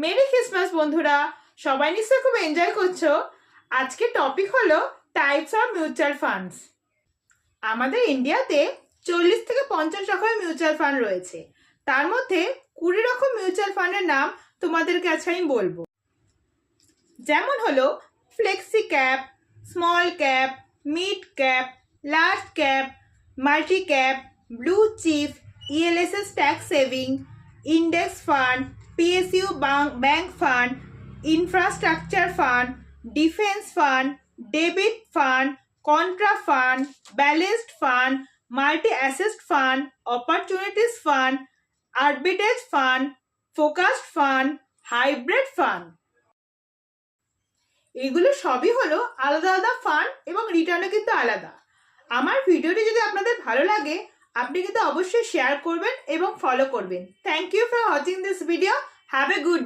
Merry Christmas বন্ধুরা, সবাই নিশ্চয়ই খুব এনজয় করছো। আজকে টপিক হলো টাইপস অফ মিউচুয়াল ফান্ডস। আমাদের ইন্ডিয়াতে 40 থেকে 50 রকমের মিউচুয়াল ফান্ড রয়েছে। তার মধ্যে 20 রকম মিউচুয়াল ফান্ডের নাম তোমাদেরকে আজকে আমি বলবো। যেমন হলো flexi cap, small cap, mid cap, large cap, multi cap, blue chip, ELSS tax saving, index fund, PSU bank fund, infrastructure fund, defence fund, ডেবিট fund, contra fund, balanced fund, multi asset fund, opportunities fund, arbitrage fund, focused fund, hybrid fund. এগুলো সবই হলো আলাদা আলাদা fund এবং রিটার্নও কিন্তু আলাদা। আমার ভিডিওটি যদি আপনাদের ভালো লাগে, আপনি কিন্তু অবশ্যই শেয়ার করবেন এবং ফলো করবেন। Thank you for watching this video. Have a good